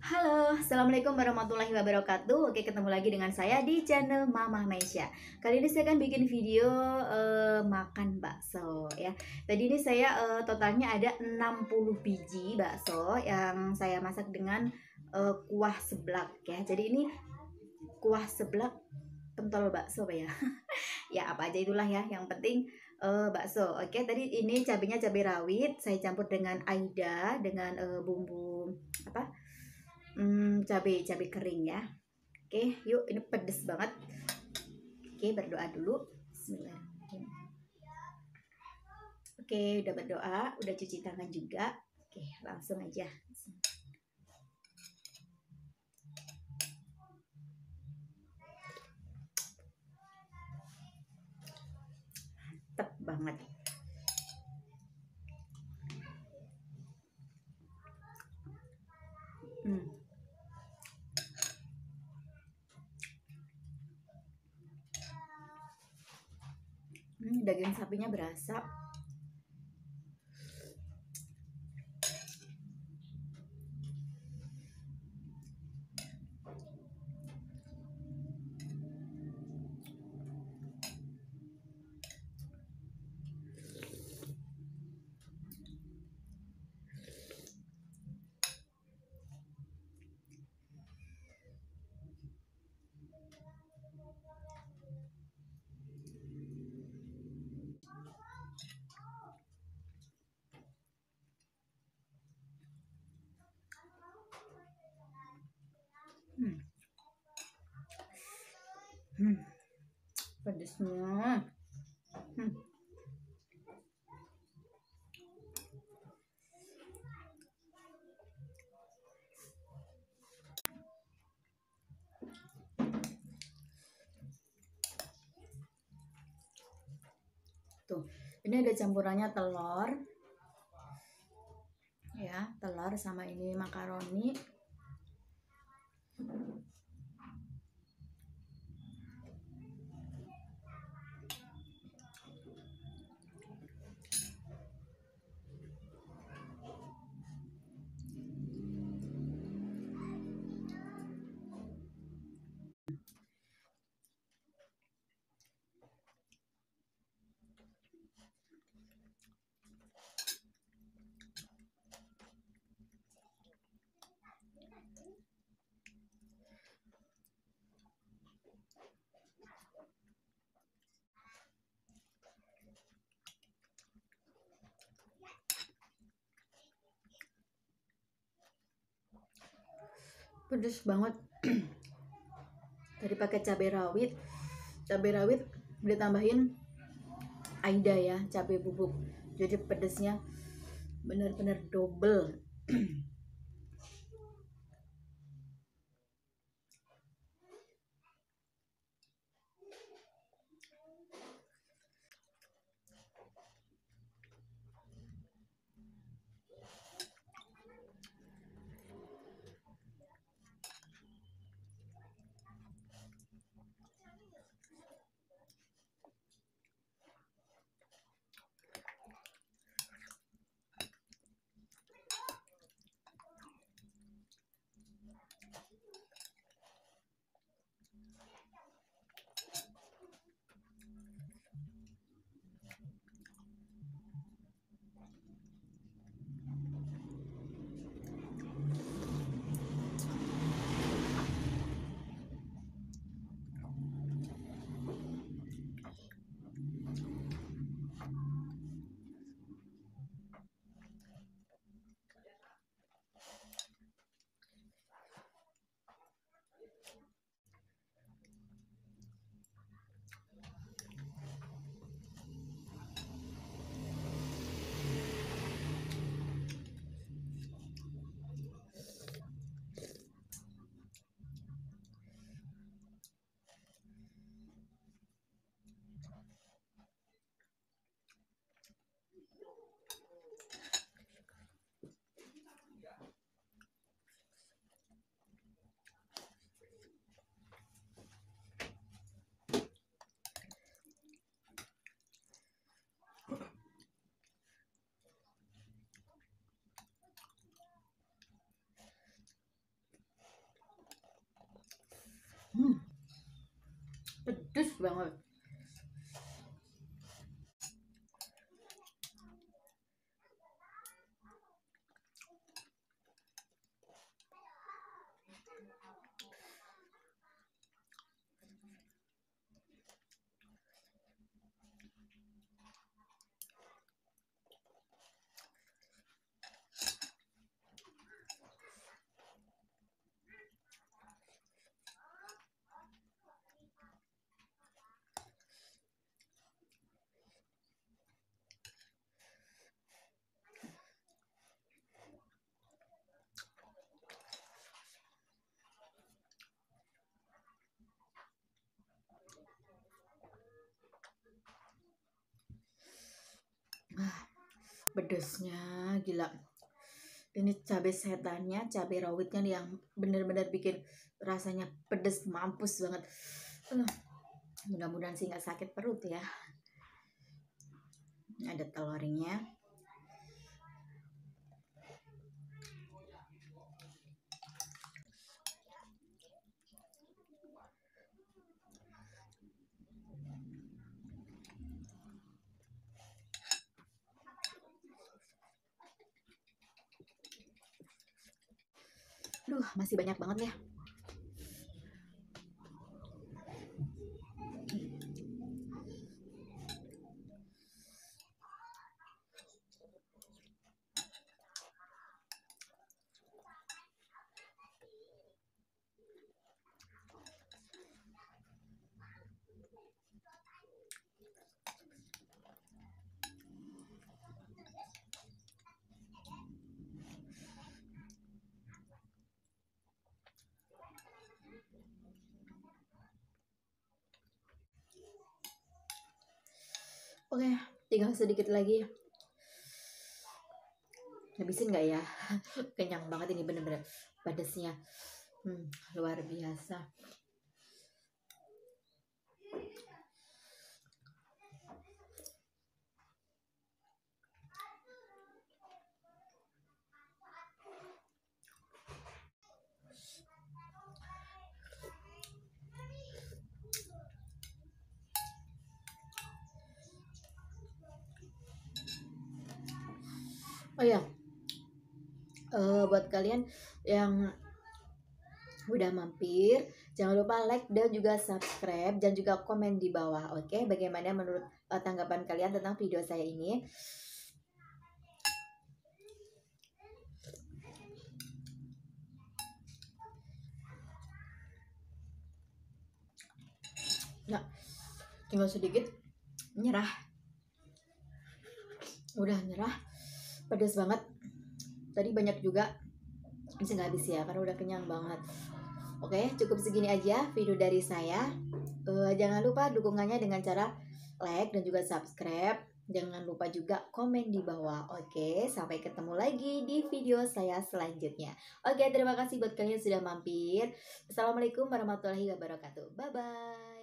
Halo, assalamualaikum warahmatullahi wabarakatuh. Oke, ketemu lagi dengan saya di channel Mama Meisya. Kali ini saya akan bikin video makan bakso ya. Tadi ini saya totalnya ada 60 biji bakso yang saya masak dengan kuah seblak ya. Jadi ini kuah seblak pentol bakso Pak ya. Ya apa aja itulah ya, yang penting bakso. Oke, tadi ini cabenya cabai rawit, saya campur dengan aida dengan bumbu apa? Cabai kering ya. Oke, yuk, ini pedes banget. Oke, berdoa dulu. Bismillahirrahmanirrahim. Oke, udah berdoa, udah cuci tangan juga. Oke, langsung aja. Mantep banget. Daging sapinya berasa. Pedesnya. Tuh, ini ada campurannya telur. Ya, telur sama ini makaroni. Pedes banget. Tadi pakai cabai rawit ditambahin aida ya, cabai bubuk, jadi pedesnya bener-bener double. banget. Pedesnya gila. Ini cabai setannya, cabai rawitnya nih yang bener-bener bikin rasanya pedes mampus banget. Mudah-mudahan sih nggak sakit perut ya. Ada telurnya. Masih banyak banget ya. Oke, tinggal sedikit lagi. Habisin nggak ya? Kenyang banget ini bener-bener pedesnya. Luar biasa. Oh ya, buat kalian yang udah mampir, jangan lupa like dan juga subscribe dan juga komen di bawah. Oke, bagaimana menurut tanggapan kalian tentang video saya ini? Nah, tinggal sedikit nyerah. Udah nyerah, pedas banget. Tadi banyak juga, bisa nggak habis ya karena udah kenyang banget. Oke, cukup segini aja video dari saya. Jangan lupa dukungannya dengan cara like dan juga subscribe. Jangan lupa juga komen di bawah. Oke, sampai ketemu lagi di video saya selanjutnya. Oke, terima kasih buat kalian yang sudah mampir. Assalamualaikum warahmatullahi wabarakatuh. Bye-bye.